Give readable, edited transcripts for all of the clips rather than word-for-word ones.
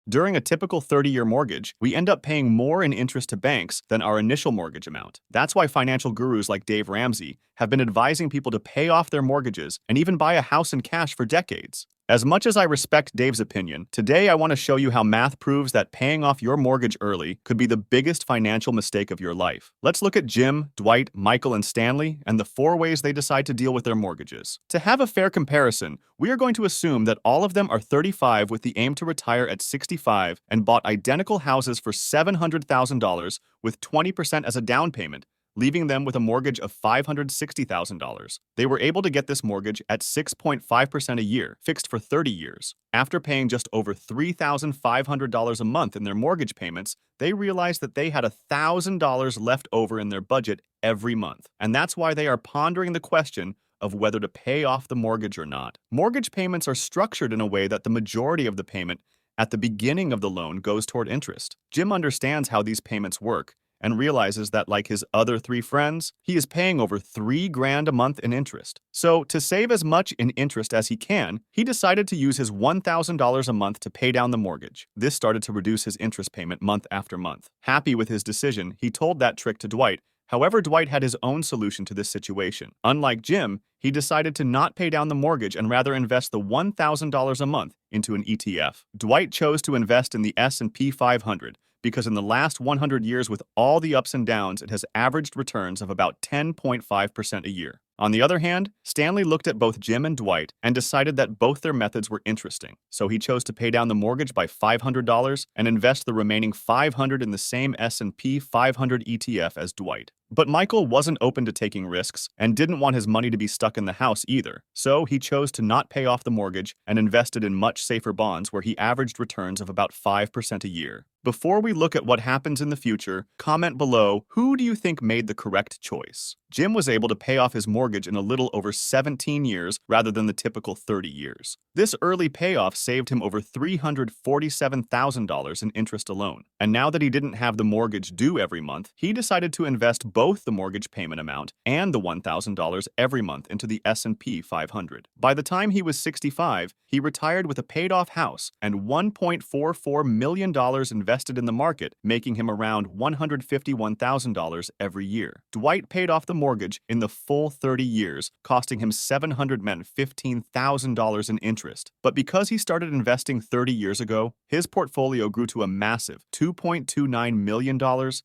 During a typical 30-year mortgage, we end up paying more in interest to banks than our initial mortgage amount. That's why financial gurus like Dave Ramsey have been advising people to pay off their mortgages and even buy a house in cash for decades. As much as I respect Dave's opinion, today I want to show you how math proves that paying off your mortgage early could be the biggest financial mistake of your life. Let's look at Jim, Dwight, Michael, and Stanley and the 4 ways they decide to deal with their mortgages. To have a fair comparison, we are going to assume that all of them are 35 with the aim to retire at 65 and bought identical houses for $700,000 with 20% as a down payment, leaving them with a mortgage of $560,000. They were able to get this mortgage at 6.5% a year, fixed for 30 years. After paying just over $3,500 a month in their mortgage payments, they realized that they had $1,000 left over in their budget every month. And that's why they are pondering the question of whether to pay off the mortgage or not. Mortgage payments are structured in a way that the majority of the payment at the beginning of the loan goes toward interest. Jim understands how these payments work and realizes that, like his other 3 friends, he is paying over $3,000 a month in interest. So, to save as much in interest as he can, he decided to use his $1,000 a month to pay down the mortgage. This started to reduce his interest payment month after month. Happy with his decision, he told that trick to Dwight. However, Dwight had his own solution to this situation. Unlike Jim, he decided to not pay down the mortgage and rather invest the $1,000 a month into an ETF. Dwight chose to invest in the S&P 500, because in the last 100 years, with all the ups and downs, it has averaged returns of about 10.5% a year. On the other hand, Stanley looked at both Jim and Dwight and decided that both their methods were interesting. So he chose to pay down the mortgage by $500 and invest the remaining $500 in the same S&P 500 ETF as Dwight. But Michael wasn't open to taking risks and didn't want his money to be stuck in the house either. So he chose to not pay off the mortgage and invested in much safer bonds where he averaged returns of about 5% a year. Before we look at what happens in the future, comment below, who do you think made the correct choice? Jim was able to pay off his mortgage in a little over 17 years rather than the typical 30 years. This early payoff saved him over $347,000 in interest alone. And now that he didn't have the mortgage due every month, he decided to invest both the mortgage payment amount and the $1,000 every month into the S&P 500. By the time he was 65, he retired with a paid-off house and $1.44 million invested in the market, making him around $151,000 every year. Dwight paid off the mortgage in the full 30 years, costing him $715,000 in interest. But because he started investing 30 years ago, his portfolio grew to a massive $2.29 million,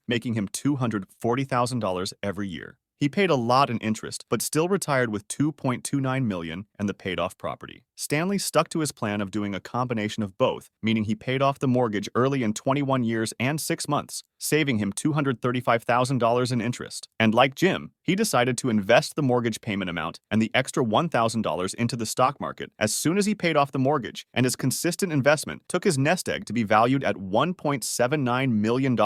making him $240,000 every year. He paid a lot in interest, but still retired with $2.29 million and the paid-off property. Stanley stuck to his plan of doing a combination of both, meaning he paid off the mortgage early in 21 years and 6 months, saving him $235,000 in interest. And like Jim, he decided to invest the mortgage payment amount and the extra $1,000 into the stock market as soon as he paid off the mortgage, and his consistent investment took his nest egg to be valued at $1.79 million,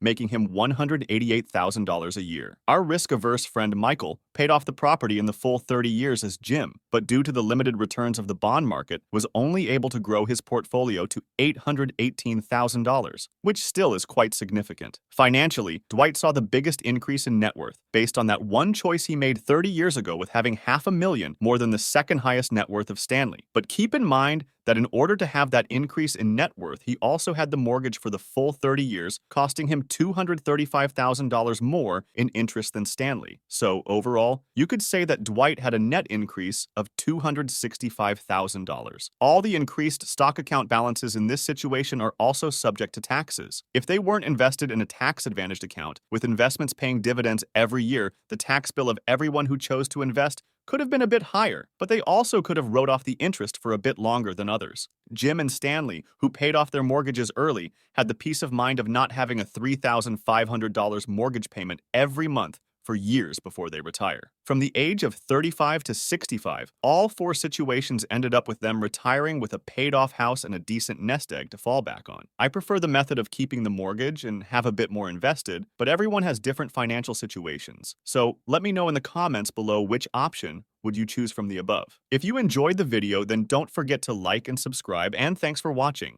making him $188,000 a year. Our risk-averse friend Michael paid off the property in the full 30 years as Jim, but due to the limited returns of the bond market, was only able to grow his portfolio to $818,000, which still is quite significant. Financially, Dwight saw the biggest increase in net worth based on that one choice he made 30 years ago with having $500,000 more than the second highest net worth of Stanley. But keep in mind that in order to have that increase in net worth, he also had the mortgage for the full 30 years, costing him $235,000 more in interest than Stanley. So overall, you could say that Dwight had a net increase of $265,000. All the increased stock account balances in this situation are also subject to taxes. If they weren't invested in a tax-advantaged account, with investments paying dividends every year, the tax bill of everyone who chose to invest could have been a bit higher, but they also could have wrote off the interest for a bit longer than others. Jim and Stanley, who paid off their mortgages early, had the peace of mind of not having a $3,500 mortgage payment every month for years before they retire. From the age of 35 to 65, all 4 situations ended up with them retiring with a paid-off house and a decent nest egg to fall back on. I prefer the method of keeping the mortgage and have a bit more invested, but everyone has different financial situations. So let me know in the comments below which option would you choose from the above. If you enjoyed the video, then don't forget to like and subscribe, and thanks for watching.